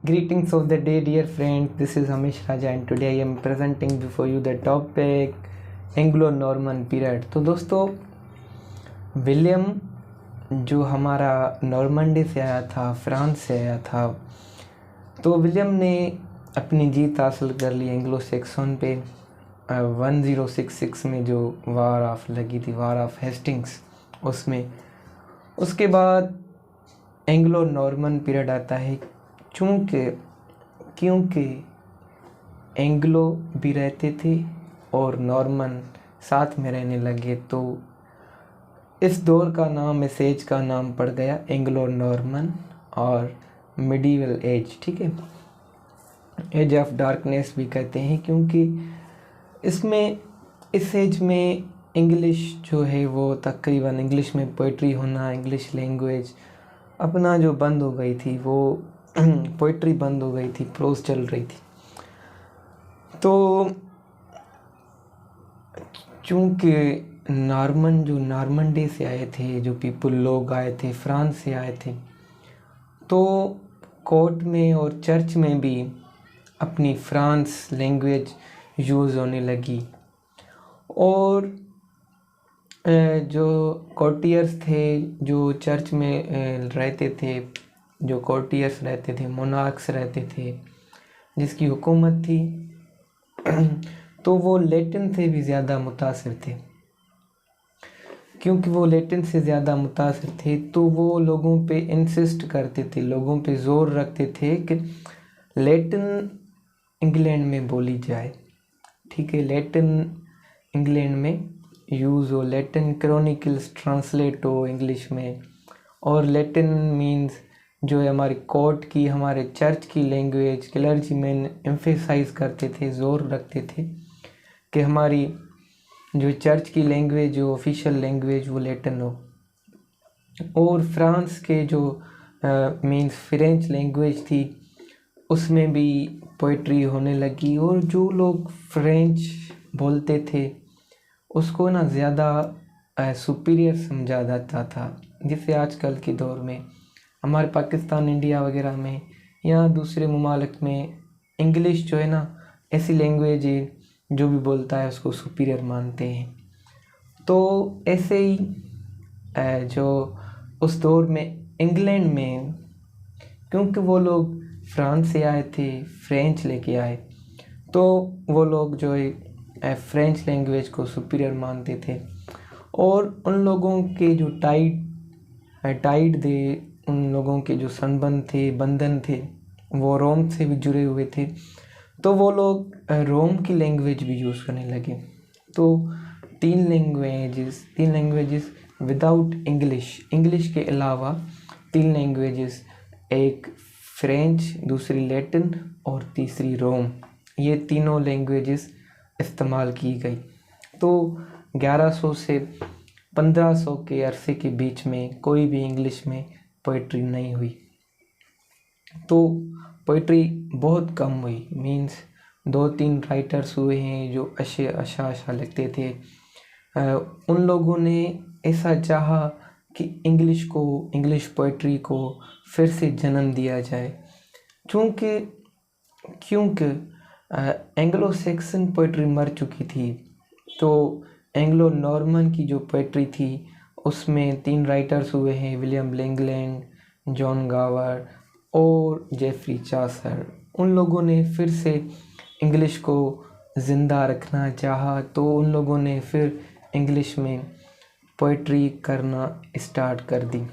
Greetings of the day, dear friends. This is Amish Raja and today I am presenting before you the topic Anglo-Norman period. तो दोस्तों, William जो हमारा Normandy से आया था, France से आया था, तो विलियम ने अपनी जीत हासिल कर ली एंग्लो सेक्सन पे 1066 में जो वार ऑफ लगी थी, वार ऑफ हेस्टिंग्स, उसमें। उसके बाद एंग्लो नॉर्मन पीरियड आता है क्योंकि एंग्लो भी रहते थे और नॉर्मन साथ में रहने लगे, तो इस दौर का नाम, इस एज का नाम पड़ गया एंग्लो नॉर्मन और मिडीवल एज। ठीक है, एज ऑफ डार्कनेस भी कहते हैं, क्योंकि इसमें, इस एज में इंग्लिश जो है वो तकरीबन, इंग्लिश में पोइट्री होना, इंग्लिश लैंग्वेज अपना जो बंद हो गई थी, वो पोइट्री बंद हो गई थी, प्रोज चल रही थी। तो चूँकि नॉर्मंडी से आए थे, जो लोग आए थे, फ्रांस से आए थे, तो कोर्ट में और चर्च में भी अपनी फ्रांस लैंग्वेज यूज़ होने लगी। और जो कोर्टियर्स थे, जो चर्च में रहते थे, जो कोर्टियर्स रहते थे, मोनार्क्स रहते थे, जिसकी हुकूमत थी, तो वो लैटिन से भी ज़्यादा मुतासिर थे। क्योंकि वो लैटिन से ज़्यादा मुतासिर थे, तो वो लोगों पे इंसिस्ट करते थे, लोगों पे ज़ोर रखते थे कि लैटिन इंग्लैंड में बोली जाए। ठीक है, लैटिन इंग्लैंड में यूज़ हो, लैटिन क्रॉनिकल्स ट्रांसलेट हो इंग्लिश में। और लैटिन मीन्स जो है हमारी कोर्ट की, हमारे चर्च की लैंग्वेज, क्लर्जीमैन एम्फेसाइज करते थे, ज़ोर रखते थे कि हमारी जो चर्च की लैंग्वेज, जो ऑफिशियल लैंग्वेज, वो लैटिन हो। और फ्रांस के जो मीन्स फ्रेंच लैंग्वेज थी, उसमें भी पोइट्री होने लगी। और जो लोग फ्रेंच बोलते थे उसको ना ज़्यादा सुपीरियर समझा जाता था, जिससे आजकल के दौर में हमारे पाकिस्तान, इंडिया वगैरह में या दूसरे ममालिक में इंग्लिश जो है ना, ऐसी लैंग्वेज है जो भी बोलता है उसको सुपीरियर मानते हैं। तो ऐसे ही जो उस दौर में इंग्लैंड में, क्योंकि वो लोग फ्रांस से आए थे, फ्रेंच लेके आए, तो वो लोग जो है फ्रेंच लैंग्वेज को सुपीरियर मानते थे। और उन लोगों के जो टाइड थे, उन लोगों के जो संबंध थे, बंधन थे, वो रोम से भी जुड़े हुए थे, तो वो लोग रोम की लैंग्वेज भी यूज़ करने लगे। तो तीन लैंग्वेजेस विदाउट इंग्लिश के अलावा तीन लैंग्वेजेस, एक फ्रेंच, दूसरी लैटिन और तीसरी रोम, ये तीनों लैंग्वेजेस इस्तेमाल की गई। तो 1100 से 1500 के अरसे के बीच में कोई भी इंग्लिश में पोइट्री नहीं हुई। तो पोइट्री बहुत कम हुई, मीन्स 2-3 राइटर्स हुए हैं जो अच्छा लिखते थे। उन लोगों ने ऐसा चाहा कि इंग्लिश पोइट्री को फिर से जन्म दिया जाए, क्योंकि एंग्लो सेक्सन पोइट्री मर चुकी थी। तो एंग्लो नॉर्मन की जो पोइट्री थी, उसमें 3 राइटर्स हुए हैं, विलियम लैंगलैंड, जॉन गावर और जेफरी चासर। उन लोगों ने फिर से इंग्लिश को ज़िंदा रखना चाहा, तो उन लोगों ने फिर इंग्लिश में पोइट्री करना स्टार्ट कर दी।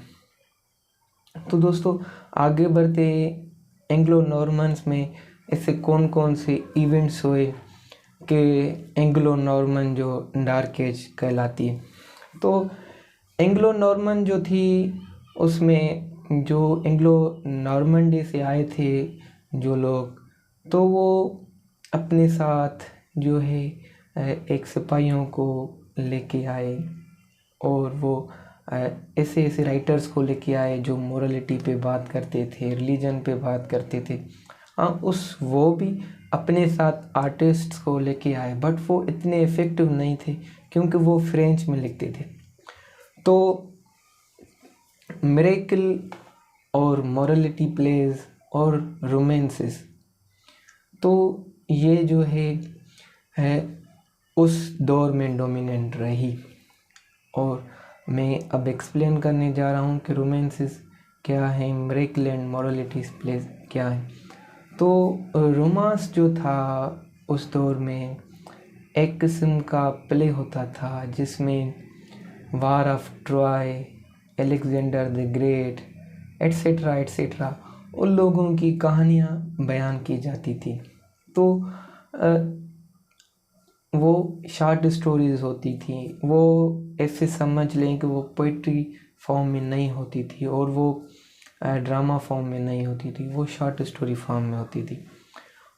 तो दोस्तों, आगे बढ़ते एंग्लो नॉर्मन्स में ऐसे कौन कौन से इवेंट्स हुए कि एंग्लो नॉर्मन जो डार्क एज कहलाती है। तो एंग्लो नॉर्मन जो थी, उसमें जो एंग्लो नॉर्मंडी से आए थे जो लोग, तो वो अपने साथ जो है एक सिपाहियों को लेके आए, और वो ऐसे राइटर्स को लेके आए जो मोरलिटी पे बात करते थे, रिलीजन पे बात करते थे। वो भी अपने साथ आर्टिस्ट्स को लेके आए, बट वो इतने इफ़ेक्टिव नहीं थे क्योंकि वो फ्रेंच में लिखते थे। तो मिरेकल और मोरलिटी प्लेज और रोमांसेस। तो ये जो है उस दौर में डोमिनेंट रही। और मैं अब एक्सप्लेन करने जा रहा हूँ कि रोमांसेस क्या है, मिरेकल एंड मोरालिटीज प्लेस क्या है। तो रोमांस जो था उस दौर में एक किस्म का प्ले होता था जिसमें war of Troy, Alexander the great etcetera etcetera उन लोगों की कहानियाँ बयान की जाती थी। तो वो शॉर्ट स्टोरीज होती थी, वो ऐसे समझ लें कि वो पोइट्री फॉर्म में नहीं होती थी और वो ड्रामा फॉर्म में नहीं होती थी, वो शॉर्ट स्टोरी फॉर्म में होती थी।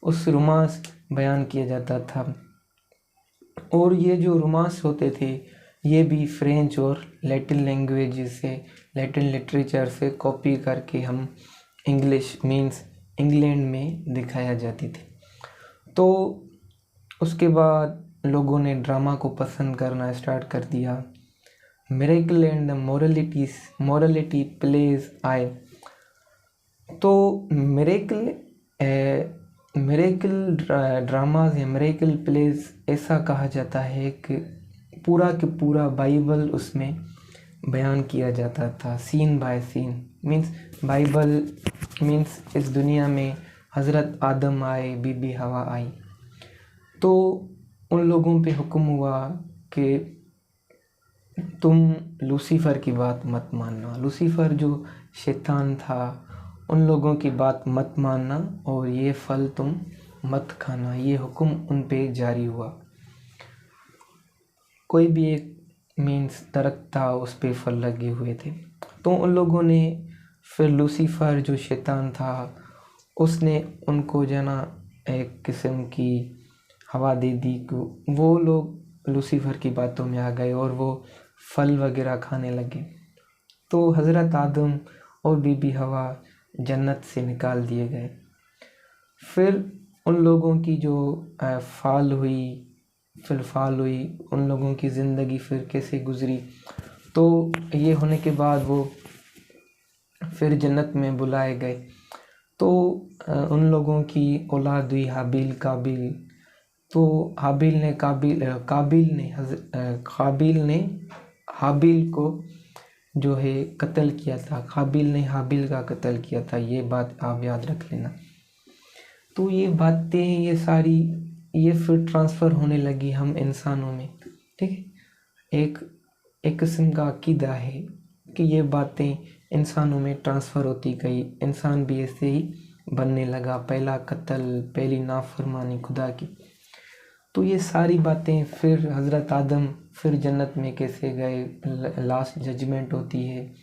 उस रोमांस बयान किया जाता था। और ये जो रोमांस होते थे ये भी फ्रेंच और लैटिन लैंग्वेज से, लैटिन लिटरेचर से कॉपी करके हम इंग्लिश मींस इंग्लैंड में दिखाया जाती थी। तो उसके बाद लोगों ने ड्रामा को पसंद करना स्टार्ट कर दिया। Miracle and the morality plays आए। तो मिरेकल ड्रामाज या मिरेकल प्लेज ऐसा कहा जाता है कि पूरा के पूरा बाइबल उसमें बयान किया जाता था, scene by scene. Means Bible means इस दुनिया में हज़रत आदम आए, बीबी हवा आई, तो उन लोगों पे हुक्म हुआ कि तुम लूसीफ़र की बात मत मानना। लूसीफ़र जो शैतान था, उन लोगों की बात मत मानना और ये फल तुम मत खाना, ये हुक्म उन पे जारी हुआ। कोई भी एक मीन्स दरख्त था, उस पे फल लगे हुए थे। तो उन लोगों ने फिर लूसीफ़र जो शैतान था उसने उनको जना एक किस्म की हवा दे दी कि वो लोग लूसीफ़र की बातों में आ गए और वो फल वगैरह खाने लगे। तो हज़रत आदम और बीबी हवा जन्नत से निकाल दिए गए। फिर उन लोगों की जो फाल हुई, उन लोगों की ज़िंदगी फिर कैसे गुज़री। तो ये होने के बाद वो फिर जन्नत में बुलाए गए। तो उन लोगों की औलाद हुई हाबिल काबिल। तो काबिल ने हाबिल को जो है कत्ल किया था, काबिल ने हाबिल का कत्ल किया था। ये बात आप याद रख लेना। तो ये बातें ये सारी ये फिर ट्रांसफ़र होने लगी हम इंसानों में, ठीक है। एक किस्म का अकीदा है कि ये बातें इंसानों में ट्रांसफ़र होती गई, इंसान भी ऐसे ही बनने लगा। पहला कत्ल, पहली नाफरमानी खुदा की। तो ये सारी बातें फिर हज़रत आदम फिर जन्नत में कैसे गए, लास्ट जजमेंट होती है।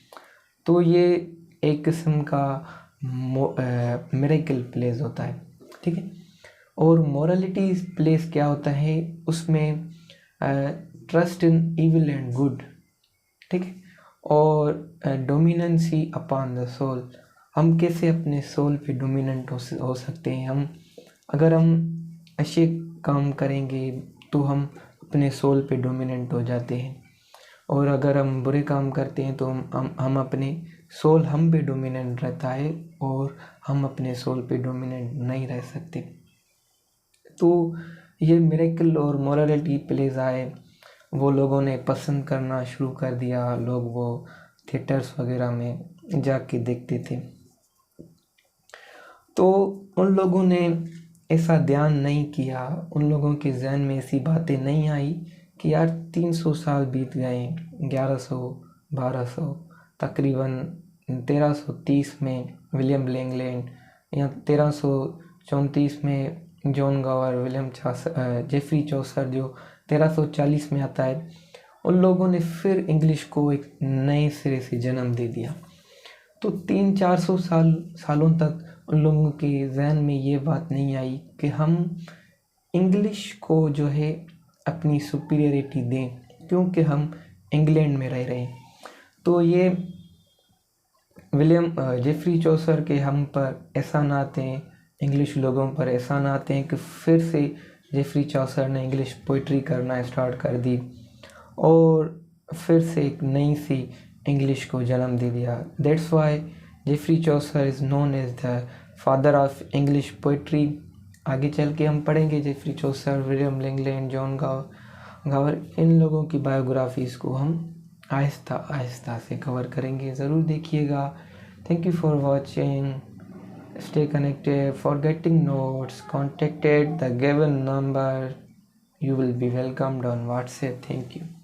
तो ये एक किस्म का मिरेकल प्लेस होता है, ठीक है। और मोरालिटी प्लेस क्या होता है, उसमें trust in evil and good, ठीक है। और डोमिनेंसी अपॉन द सोल, हम कैसे अपने सोल पे डोमिनेंट हो सकते हैं। अगर हम अच्छे काम करेंगे तो हम अपने सोल पे डोमिनेंट हो जाते हैं, और अगर हम बुरे काम करते हैं तो हम अपने सोल हम पे डोमिनेंट रहता है और हम अपने सोल पे डोमिनेंट नहीं रह सकते। तो ये मिरेकल और मोरालिटी प्लेज आए, वो लोगों ने पसंद करना शुरू कर दिया। लोग वो थिएटर्स वगैरह में जाके देखते थे। तो उन लोगों ने ऐसा ध्यान नहीं किया, उन लोगों के जहन में ऐसी बातें नहीं आई कि यार 300 साल बीत गए, 1100 1200 तकरीबन 1330 में विलियम लैंगलैंड, या 1334 में जॉन गावर, जेफरी चौसर जो 1340 में आता है। उन लोगों ने फिर इंग्लिश को एक नए सिरे से जन्म दे दिया। तो 300-400 सालों तक उन लोगों के जहन में ये बात नहीं आई कि हम इंग्लिश को जो है अपनी सुपीरियरिटी दें, क्योंकि हम इंग्लैंड में रह रहे हैं। तो ये जेफरी चौसर के हम पर एहसान आते हैं, इंग्लिश लोगों पर एहसान आते हैं कि फिर से जेफरी चौसर ने इंग्लिश पोइट्री करना स्टार्ट कर दी और फिर से एक नई सी इंग्लिश को जन्म दे दिया। That's why Geoffrey Chaucer is known as the father of English poetry. आगे चल के हम पढ़ेंगे Geoffrey Chaucer, William Langland, John Gower, इन लोगों की बायोग्राफीज़ को हम आहिस्ता आहिस्ता से कवर करेंगे। ज़रूर देखिएगा। Thank you for watching. Stay connected. For getting notes contacted the given number. You will be welcomed on WhatsApp. Thank you.